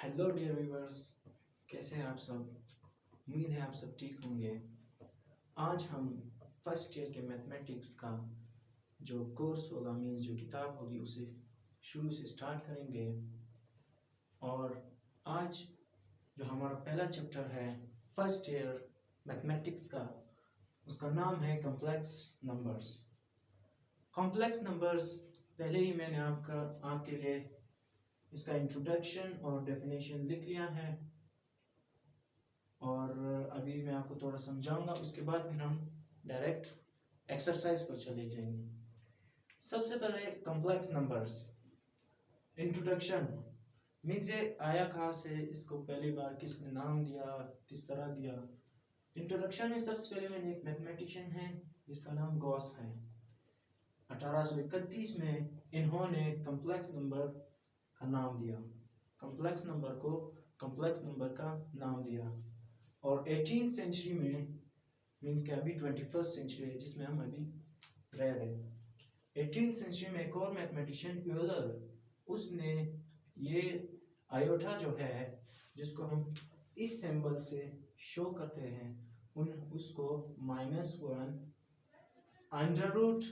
Hello dear viewers, कैसे हैं आप सब। उम्मीद है आप सब ठीक होंगे। आज हम फर्स्ट ईयर के मैथमेटिक्स का जो कोर्स होगा मीन्स जो किताब होगी उसे शुरू से स्टार्ट करेंगे। और आज जो हमारा पहला चैप्टर है फर्स्ट ईयर मैथमेटिक्स का, उसका नाम है कॉम्प्लेक्स नंबर्स। कॉम्प्लेक्स नंबर्स पहले ही मैंने आपके लिए इसका इंट्रोडक्शन और डेफिनेशन लिख लिया है और अभी मैं आपको थोड़ा समझाऊंगा। उसके बाद फिर हम डायरेक्ट एक्सरसाइज पर चले जाएंगे। सबसे पहले कॉम्प्लेक्स नंबर्स इंट्रोडक्शन मीन्स ये आया कहाँ से, इसको पहली बार किसने नाम दिया, किस तरह दिया। इंट्रोडक्शन में सबसे पहले मैंने एक मैथमेटिशियन है जिसका नाम गॉस है। 1831 में इन्होंने कॉम्प्लेक्स नंबर का नाम दिया, कॉम्प्लेक्स नंबर को कॉम्प्लेक्स नंबर का नाम दिया। और 18th सेंचुरी में मीन्स कि अभी 21st सेंचुरी है जिसमें हम अभी रह रहे हैं। 18th सेंचुरी में एक और मैथमेटिशियन यूलर, उसने ये आयोटा जो है जिसको हम इस सिंबल से शो करते हैं उसको -1 अंडर रूट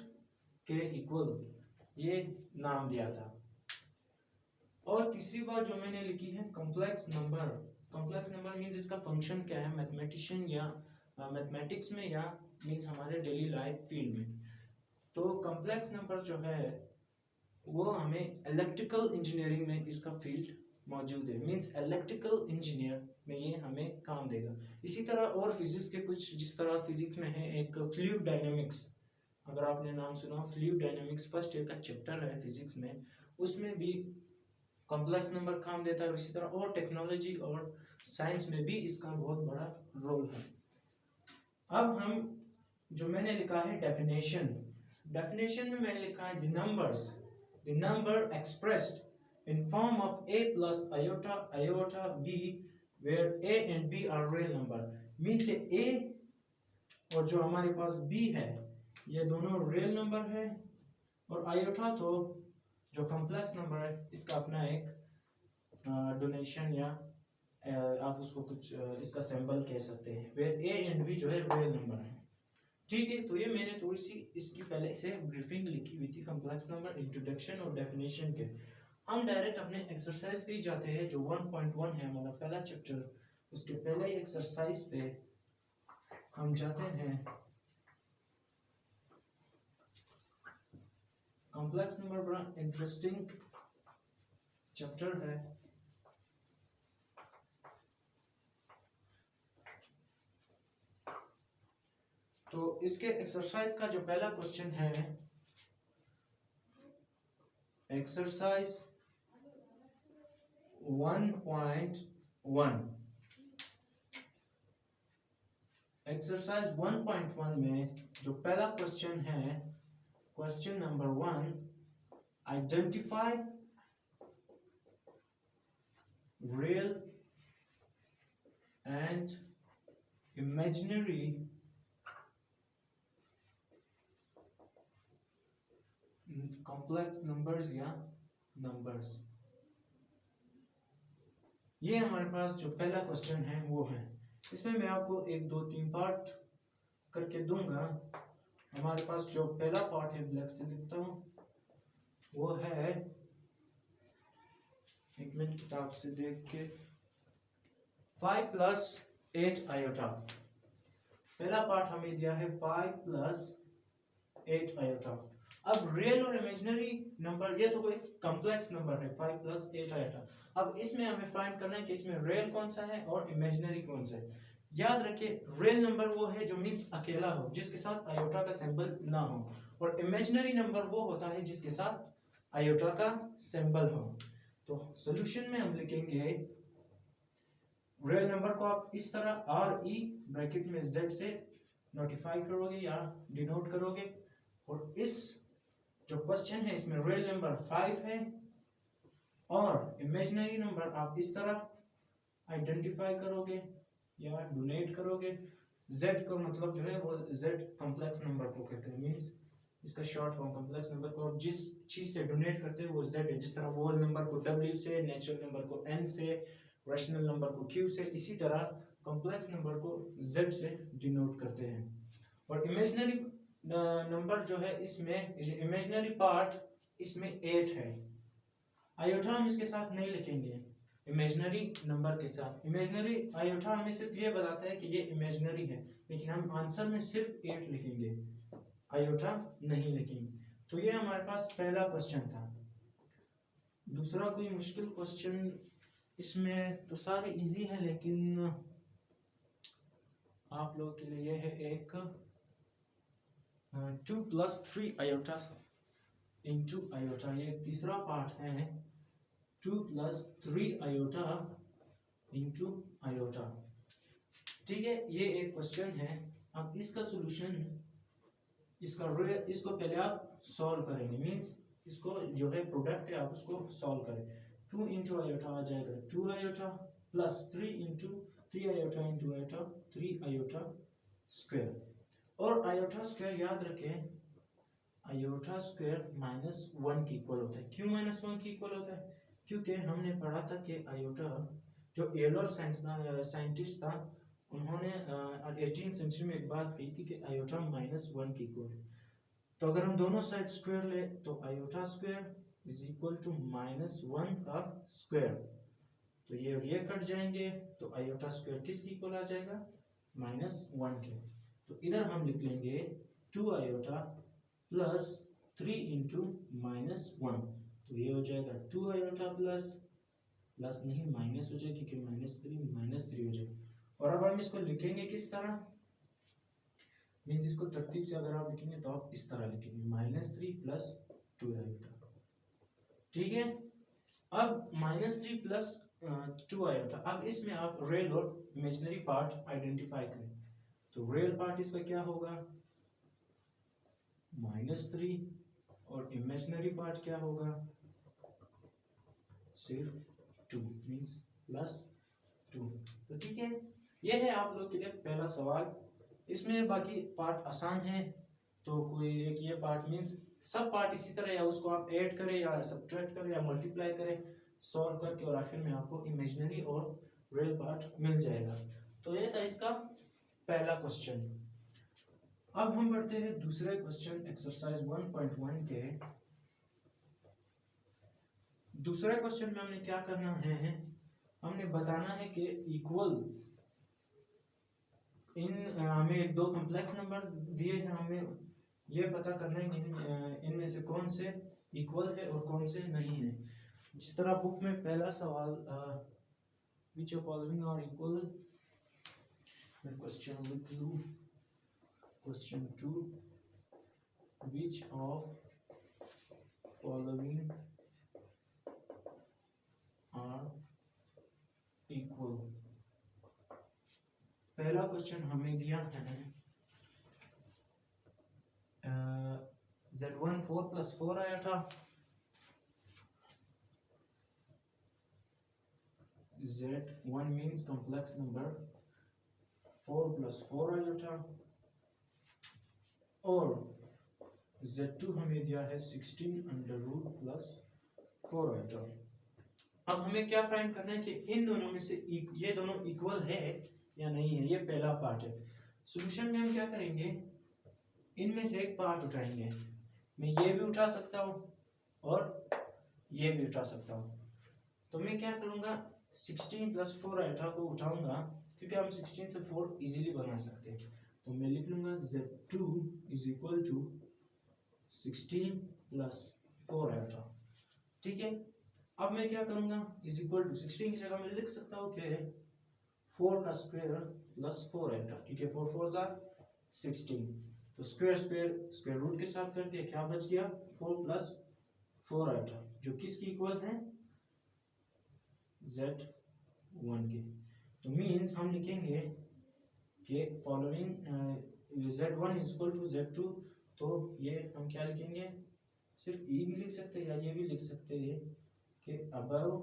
के इक्वल ये नाम दिया था। और तीसरी बात जो मैंने लिखी है complex number. Complex number means इसका फंक्शन क्या है मैथमेटिशियन या मैथमेटिक्स में या मीन्स हमारे डेली लाइफ फील्ड में। तो कॉम्प्लेक्स नंबर जो है वो हमें इलेक्ट्रिकल इंजीनियरिंग में इसका फील्ड मौजूद है, मीन्स इलेक्ट्रिकल इंजीनियर में ये हमें काम देगा। इसी तरह और फिजिक्स के कुछ, जिस तरह फिजिक्स में है एक फ्लूइड डायनामिक्स, अगर आपने नाम सुना फ्लूइड डायनामिक्स, फर्स्ट ईयर का चैप्टर है फिजिक्स में, उसमें भी कॉम्प्लेक्स नंबर काम देता है। इसी तरह और टेक्नोलॉजी और साइंस में भी इसका बहुत बड़ा रोल है। अब हम जो मैंने लिखा है डेफिनेशन, डेफिनेशन में मैंने लिखा है the number expressed in form of a plus iota b where a and b are real number। Mean के a और जो हमारे पास b है ये दोनों रियल नंबर है, और आयोटा तो जो कॉम्प्लेक्स नंबर है इसका अपना एक डोनेशन या आप उसको कुछ इसका सिंबल कह सकते हैं, वेयर ए एंड बी जो है रियल नंबर है। ठीक है, तो ये मैंने थोड़ी सी इसकी पहले से ब्रीफिंग लिखी हुई थी कॉम्प्लेक्स नंबर, इंट्रोडक्शन और डेफिनेशन के। हम डायरेक्ट अपने एक्सरसाइज पे जाते हैं जो 1.1 है हमारा पहला चैप्टर। उसके पहले एक्सरसाइज पे हम जाते हैं। कॉम्प्लेक्स नंबर बड़ा इंटरेस्टिंग चैप्टर है। तो इसके एक्सरसाइज का जो पहला क्वेश्चन है, एक्सरसाइज 1.1। एक्सरसाइज 1.1 में जो पहला क्वेश्चन है, question number 1, identify real and imaginary complex numbers या नंबर्स। ये हमारे पास जो पहला क्वेश्चन है वो है। इसमें मैं आपको 1 2 3 पार्ट करके दूंगा। हमारे पास जो पहला पार्ट है, ब्लैक से लिखता हूँ, वो है, एक मिनट किताब से देख के, 5 plus 8 आयोटा। पहला पार्ट हमें दिया है 5 plus 8 आयोटा। अब रियल और इमेजिनरी नंबर, ये तो कोई कॉम्प्लेक्स नंबर है 5 plus 8 आयोटा। अब इसमें हमें फाइंड करना है कि इसमें रियल कौन सा है और इमेजिनरी कौन सा है। याद रखिए रियल नंबर वो है जो मीन्स अकेला हो, जिसके साथ आयोटा का सिंबल ना हो, और इमेजिनरी नंबर वो होता है जिसके साथ आयोटा का सिंबल हो। तो सॉल्यूशन में हम लिखेंगे रियल नंबर को आप इस तरह RE ब्रैकेट में Z से नोटिफाई करोगे या डिनोट करोगे, और इस जो क्वेश्चन है इसमें रियल नंबर 5 है और इमेजिनरी नंबर आप इस तरह आइडेंटिफाई करोगे या डोनेट करोगे। Z का मतलब जो है वो Z कॉम्प्लेक्स नंबर को कहते हैं, मींस इसका शॉर्ट फॉर्म कॉम्प्लेक्स नंबर को आप जिस चीज से डोनेट करते हैं वो z है। जिस तरह होल नंबर को w से, नेचुरल नंबर को n से, रैशनल नंबर को q से, इसी तरह कॉम्प्लेक्स नंबर को z से डिनोट करते हैं। और इमेजिनरी नंबर जो है इसमें इमेजिनरी पार्ट इसमें 8 है। आयोटा हम इसके साथ नहीं लिखेंगे इमेजिनरी नंबर के साथ। इमेजिनरी आयोटा हमें सिर्फ ये बताता है कि ये इमेजिनरी है, लेकिन हम आंसर में सिर्फ 8 लिखेंगे, आयोटा नहीं लिखेंगे। तो ये हमारे पास पहला क्वेश्चन था। दूसरा कोई मुश्किल क्वेश्चन इसमें तो सारे इजी हैं, लेकिन आप लोगों के लिए है एक 2 + 3 आयोटा इंटू आयोटा, ये तीसरा पार्ट है 2 + 3 आयोटा इंटू आयोटा। ठीक है, ये एक क्वेश्चन है। अब इसका सोल्यूशन इसको पहले आप सॉल्व करेंगे, मींस इसको जो है प्रोडक्ट है आप उसको सॉल्व करें। 2 इंटू आयोटा आ जाएगा 2 iota plus 3 into 3 iota into iota 3 iota square. और आयोटा स्क्वायर याद रखें, आयोटा स्क्वायर -1 के इक्वल होता है। क्यों -1 के इक्वल होता है? क्योंकि हमने पढ़ा था कि आयोटा जो एलर साइंटिस्ट था उन्होंने 18th सेंचुरी में एक बात कही थी कि आयोटा -1 के इक्वल है। तो अगर हम दोनों साइड स्क्वायर ले तो iota square is equal to -1 का स्क्वायर, तो ये कट जाएंगे तो आयोटा स्क्वायर किसके इक्वल आ जाएगा? -1 के। तो इधर हम लिख लेंगे 2 आयोटा प्लस 3 इंटू -1, तो ये हो जाएगा 2 आयोटा प्लस नहीं माइनस हो जाएगा क्योंकि -3 हो जाएगा। और अब हम इसको लिखेंगे किस तरह, मीन्स इसको तरतीब से अगर आप लिखेंगे तो आप इस तरह लिखेंगे -3 प्लस 2 आयोटा। ठीक है, अब -3 प्लस 2 आयोटा। अब इसमें आप रियल और इमेजिनरी पार्ट आइडेंटिफाई करें। तो रियल पार्ट इसका क्या होगा? -3, और इमेजिनरी पार्ट क्या होगा? सिर्फ 2 मीन्स +2। तो ठीक है, ये है आप लोग के लिए पहला सवाल। इसमें बाकी पार्ट आसान है, तो कोई एक ये पार्ट मीन्स सब पार्ट इसी तरह, या उसको आप ऐड करें या सब्ट्रैक्ट करें या मल्टीप्लाई करें सॉल्व करके, और आखिर में आपको इमेजिनरी और रियल पार्ट मिल जाएगा। तो ये था इसका पहला क्वेश्चन। अब हम बढ़ते हैं दूसरे क्वेश्चन एक्सरसाइज 1.1 के। दूसरे क्वेश्चन में हमने क्या करना है, हमने बताना है कि इक्वल हमें दो कॉम्प्लेक्स नंबर दिए हैं, हमें ये पता करना है कि इनमें से कौन से इक्वल है और कौन से नहीं है। जिस तरह बुक में पहला सवाल which of following are equal, question लिख लूं, question 2, which of following are equal। पहला क्वेश्चन हमें दिया है Z1 4 + 4 आया था, Z1 मीन्स कॉम्प्लेक्स नंबर 4 + 4 आया था, और Z2 हमें दिया है 16 √ +4 आया था। अब हमें क्या फाइंड करना है कि इन दोनों में से ये दोनों इक्वल है या नहीं है, ये पहला पार्ट है। सॉल्यूशन में हम क्या करेंगे, इनमें से एक पार्ट उठाएंगे। मैं ये भी उठा सकता हूँ और ये भी उठा सकता हूँ। तो मैं क्या करूँगा, 16 + 4 आयोटा को उठाऊंगा, क्योंकि हम 16 से 4 इजीली बना सकते हैं। तो मैं लिख लूँगा Z2 = 16 + 4 आयोटा। ठीक है, अब मैं क्या करूँगा, =16 की जगह मैं लिख सकता हूँ कि 4 का स्क्वायर + 4 आयोटा, क्योंकि 4 4 = 16। तो स्क्वायर रूट के साथ करके क्या बच गया, 4 + 4 आयोटा, जो किसकी इक्वल है, Z1 के। तो मीन्स हम लिखेंगे कि फॉलोइंग Z1 = Z2, तो ये हम क्या लिखेंगे, सिर्फ ई भी लिख सकते हैं या ये भी लिख सकते हैं कि above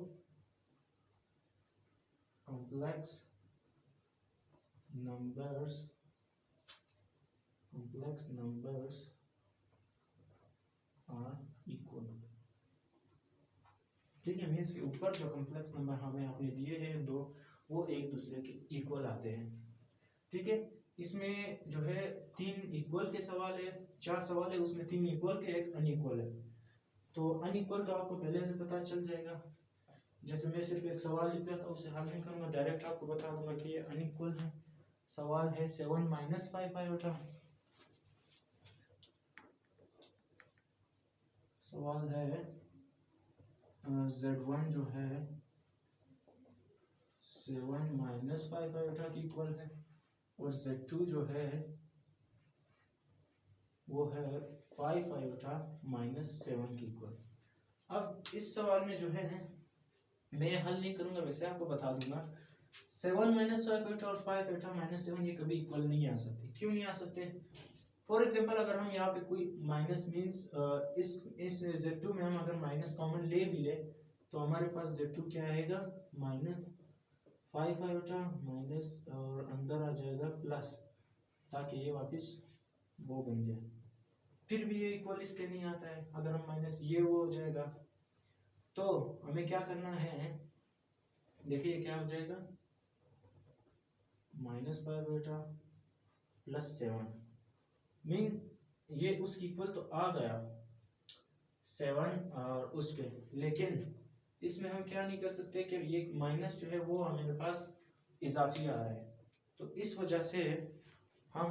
complex numbers ठीक है, मीन्स के ऊपर जो कॉम्प्लेक्स नंबर हमें आपने दिए हैं दो, वो एक दूसरे के इक्वल आते हैं। ठीक है, इसमें जो है 3 इक्वल के सवाल है, 4 सवाल है, उसमें 3 इक्वल के, एक अनइक्वल है। तो अनइक्वल तो आपको पहले से पता चल जाएगा, जैसे मैं सिर्फ एक सवाल लिख रहा था उसे हल नहीं करूंगा, डायरेक्ट आपको बता दूंगा कि ये अनइक्वल है। सवाल है 7 - 5 आयोटा। सवाल है Z1 जो है 7 - 5 आयोटा की इक्वल है, और Z2 जो है वो है 5 आयोटा -7 की इक्वल। अब इस सवाल में जो है मैं हल नहीं करूंगा, वैसे आपको बता दूंगा 7 - 5 आयोटा और 5 आयोटा -7 ये कभी इक्वल नहीं आ सकते। क्यों नहीं आ सकते? फॉर एग्जांपल अगर हम यहाँ पे कोई माइनस मींस इस Z2 में हम अगर माइनस कॉमन ले भी ले तो हमारे पास Z2 क्या आएगा, -5 आयोटा माइनस और अंदर आ जाएगा प्लस, ताकि ये वापस वो बन जाए। फिर भी ये इक्वल इसके नहीं आता है, अगर हम माइनस ये वो हो जाएगा। तो हमें क्या करना है, देखिए क्या हो जाएगा, -5 आयोटा +7 मीन्स ये उसकी इक्वल तो आ गया 7 और उसके, लेकिन इसमें हम क्या नहीं कर सकते कि ये माइनस जो है वो हमारे पास इजाफी आ रहा है, तो इस वजह से हम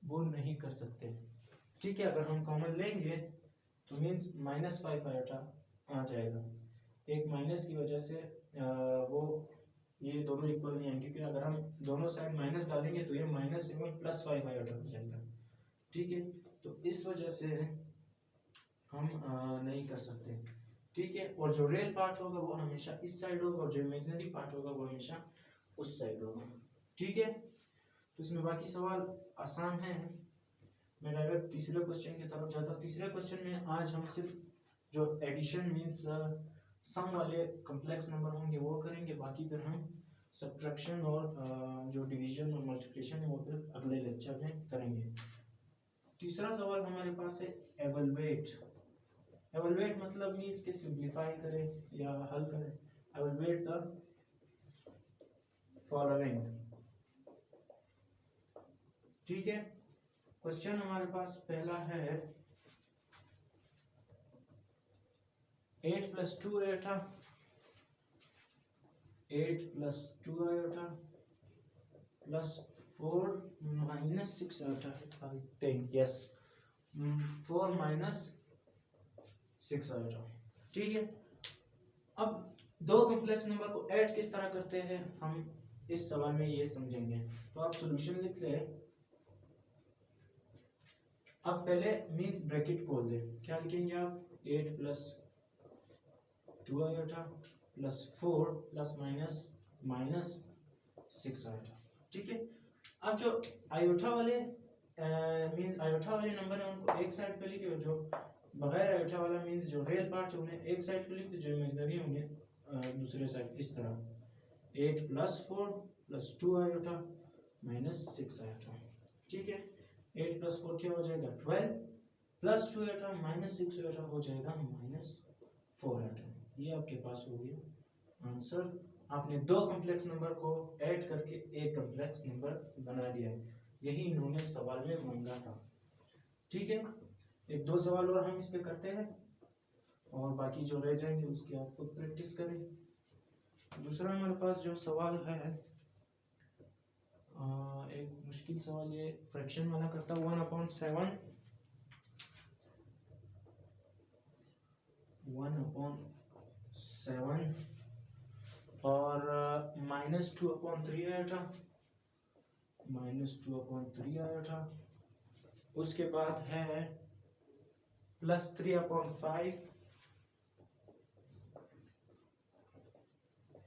वो नहीं कर सकते। ठीक है, अगर हम कॉमन लेंगे तो मीन्स -5 आयोटा आ जाएगा, एक माइनस की वजह से वो ये दोनों इक्वल नहीं है, क्योंकि अगर हम दोनों साइड माइनस डालेंगे तो ये -7 + 5 आयोटा हो जाएगा। ठीक है, तो इस वजह से हम नहीं कर सकते। ठीक है, और जो रियल पार्ट होगा वो हमेशा इस साइड होगा, और जो इमेजिनरी पार्ट होगा वो हमेशा उस साइड होगा। ठीक है, तो इसमें बाकी सवाल आसान है। मैं डायरेक्ट तीसरे क्वेश्चन की तरफ जाता हूँ। तीसरे क्वेश्चन में आज हम सिर्फ जो एडिशन मीन्स सम वाले कॉम्प्लेक्स नंबर होंगे वो करेंगे, बाकी फिर हम सब्ट्रैक्शन और जो डिवीजन और मल्टीप्लिकेशन है वो फिर अगले लेक्चर में करेंगे। तीसरा सवाल हमारे पास है एवलुएट। एवलुएट मतलब मीन्स के सिंप्लीफाई करें या हल करें। Evaluate the following. ठीक है, क्वेश्चन हमारे पास पहला है 8 + 2 iota, 8 + 2 iota +4 - 6 iota, I think yes 4 - 6 iota. ठीक है, अब दो कॉम्प्लेक्स नंबर को ऐड किस तरह करते हैं हम इस सवाल में ये समझेंगे। तो आप सॉल्यूशन लिख ले। अब पहले मींस ब्रैकेट खोल दे, क्या लिखेंगे आप, 8 + 2 आयोटा +4 ± -6 आयोटा। ठीक है, अब जो आयोटा वाले मींस आयोटा वाले नंबर है उनको एक साइड पे लिखे, और जो बगैर आयोटा वाला मींस जो रियल पार्ट है उन्हें एक साइड पे लिखते, जो इमेजिनरी है उन्हें दूसरे साइड, इस तरह 8 + 4 + 2 आयोटा -6 आयोटा। ठीक है, 8 + 4 क्या हो जाएगा 12 + 2 आयोटा -6 आयोटा हो जाएगा -4 आयोटा। ये आपके पास हो गया आंसर। आपने दो कॉम्प्लेक्स नंबर को ऐड करके एक कॉम्प्लेक्स नंबर बना दिया, यही इन्होंने सवाल में मांगा था। ठीक है, एक दो सवाल और हम इस पे करते हैं, और बाकी जो रह जाएंगे उसकी आप खुद प्रैक्टिस करें। दूसरा हमारे पास जो सवाल है एक मुश्किल सवाल, ये फ्रैक्शन वाला करता है 1/7 और -2/3 आयोटा, -2/3 आयोटा। उसके बाद है +3/5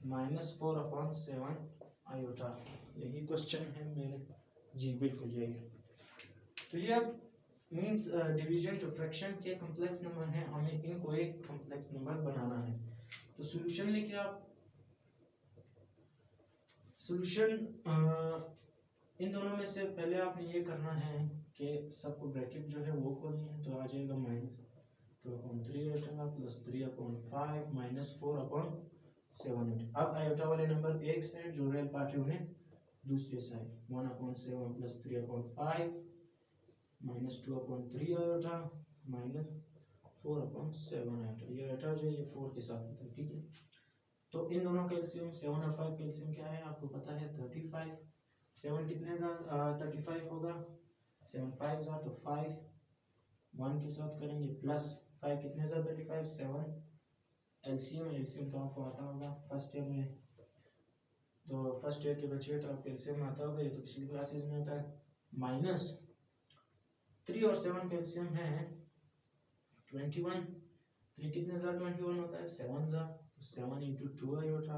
-4/7 आयोटा। यही क्वेश्चन है मेरे जी, बिल्कुल यही है। तो ये अब मींस डिवीजन जो फ्रैक्शन के कॉम्प्लेक्स नंबर हैं हमें इनको एक कॉम्प्लेक्स नंबर बनाना है। तो सॉल्यूशन लिखिए आप। सॉल्यूशन इन दोनों में से पहले आपने ये करना है कि सबको ब्रैकेट जो है वो खोलनी है, तो आ जाएगा 2/3 आयोटा प्लस 3/5 माइनस 4/7 आयोटा। अब आयोटा वाले नंबर एक साइड, जो रियल पार्ट है उन्हें दूसरी side. 1/7 plus 3/5 minus 2/3 iota minus 4/7 iota. ये आयोटा जो है ये 4 के साथ होता है, ठीक है। तो इन दोनों का एलसीएम 7 और 5 का एलसीएम क्या है आपको पता है 35। 7 कितने 35 होगा, 7 5 तो 5 1 के साथ करेंगे प्लस 5 कितने 35 7 एलसीएम तो आपको आता होगा फर्स्ट ईयर में। तो फर्स्ट ईयर के बच्चे तो आपको एलसीएम आता होगा, ये तो पिछली क्लासेस में होता है। माइनस 3 और 7 का एलसीएम है 21। 3 कितने 21 होता है 7 7 इंटू 2 आयोटा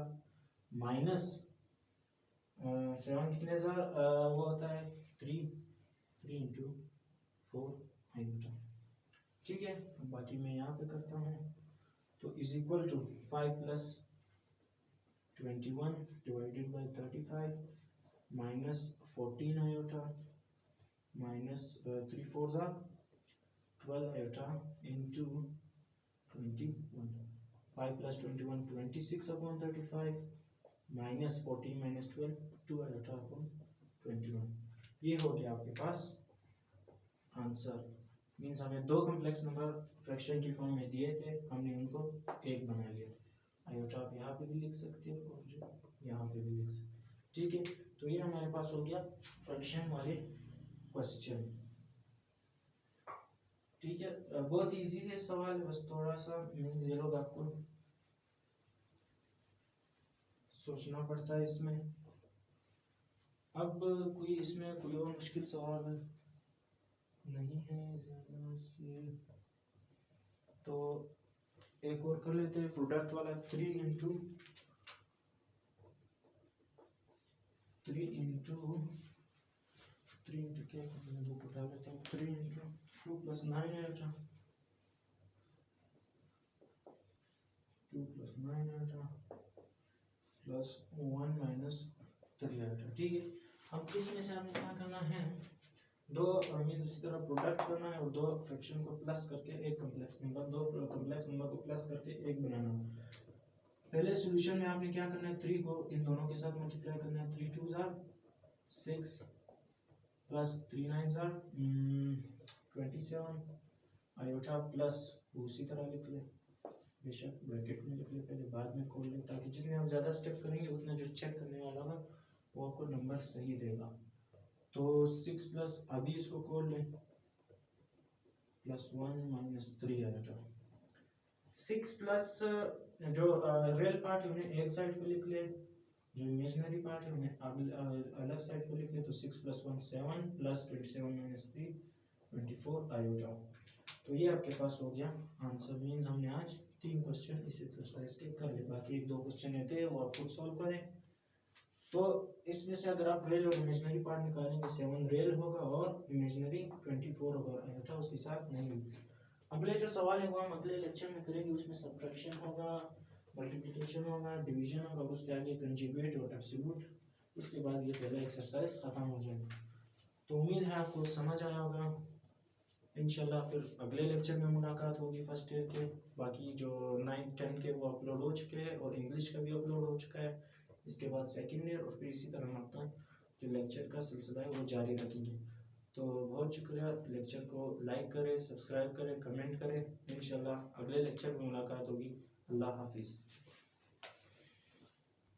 माइनस 7 कितने वो होता है 3 इंटू 4 आयोटा, ठीक है। बाकी मैं यहाँ पे करता हूँ, तो is equal to 5 plus 21 divided by 35 minus 14 iota minus 3 4 12 iota into 21। 5 plus 21 26/35 minus 14 minus 12 2 iota upon 21। ये हो गया आपके पास आंसर। मीन्स हमें दो कॉम्प्लेक्स नंबर फ्रैक्शन की फॉर्म में दिए थे, हमने उनको एक बना लिया। आयोटा आप यहाँ पे भी लिख सकते हो और जो यहाँ पे भी लिख सकते हो, ठीक है। तो ये हमारे पास हो गया फ्रैक्शन वाले क्वेश्चन, ठीक है। बहुत इजी है सवाल, बस थोड़ा सा मीन्स ये लोग आपको सोचना पड़ता है इसमें। अब कोई इसमें कोई और मुश्किल सवाल नहीं है ज़्यादा से, तो एक और कर लेते हैं प्रोडक्ट वाला। 3 इंटू क्या करना है वो बता लेता हूँ। 3 into 2 plus 9 iota 2 plus 9 iota plus 1 minus 3 iota, ठीक है। अब इसमें से हमें क्या करना है, दो मीन उसी तरह प्रोडक्ट करना है और दो फ्रैक्शन को प्लस करके एक कॉम्प्लेक्स नंबर, दो कॉम्प्लेक्स नंबर को प्लस करके एक बनाना। पहले सॉल्यूशन में आपने क्या करना है, 3 को इन दोनों के साथ मल्टीप्लाई करना है। 3 2 6 प्लस 3 9 27 आयोटा प्लस उसी तरह लिख ले, बेशक ब्रैकेट में लिख ले पहले, बाद में खोल ले, ताकि जितने हम ज़्यादा स्टेप करेंगे उतना जो चेक करने वाला होगा वो आपको नंबर सही देगा। तो 6 प्लस अभी इसको खोल लें प्लस 1 माइनस 3 आयोटा। 6 प्लस जो रियल पार्ट है उन्हें एक साइड पे लिख ले, जो इमेजिनरी पार्ट है उन्हें अलग साइड पे लिख ले। तो 6 प्लस 1 7 प्लस 27 माइनस 3 24 आयोटा। तो ये आपके पास हो गया आंसर। मीन्स हमने आज 3 क्वेश्चन इस एक्सरसाइज के कर लिए, बाकी 1 2 क्वेश्चन रहते हैं वो आप खुद सॉल्व करें। तो इसमें से अगर आप रियल और इमेजिनरी पार्ट निकालेंगे 7 रियल होगा और इमेजिनरी 24 होगा, आयोटा उसके साथ नहीं होगा। अगले जो सवाल है वो हम अगले लेक्चर में करेंगे, उसमें सब्ट्रैक्शन होगा, मल्टीप्लिकेशन होगा, डिवीजन होगा, उसके आगे कंजुगेट और एब्सोल्यूट, उसके बाद ये पहला एक्सरसाइज खत्म हो जाएगा। तो उम्मीद है आपको समझ आया होगा। इंशाल्लाह फिर अगले लेक्चर में मुलाकात होगी फर्स्ट ईयर के। बाकी जो 9th 10th के वो अपलोड हो चुके हैं और इंग्लिश का भी अपलोड हो चुका है। इसके बाद सेकेंड ईयर और फिर इसी तरह हम अपना जो लेक्चर का सिलसिला है वो जारी रखेंगे। तो बहुत शुक्रिया, लेक्चर को लाइक करें, सब्सक्राइब करें, कमेंट करें। इंशाल्लाह अगले लेक्चर में मुलाकात होगी। अल्लाह हाफिज़।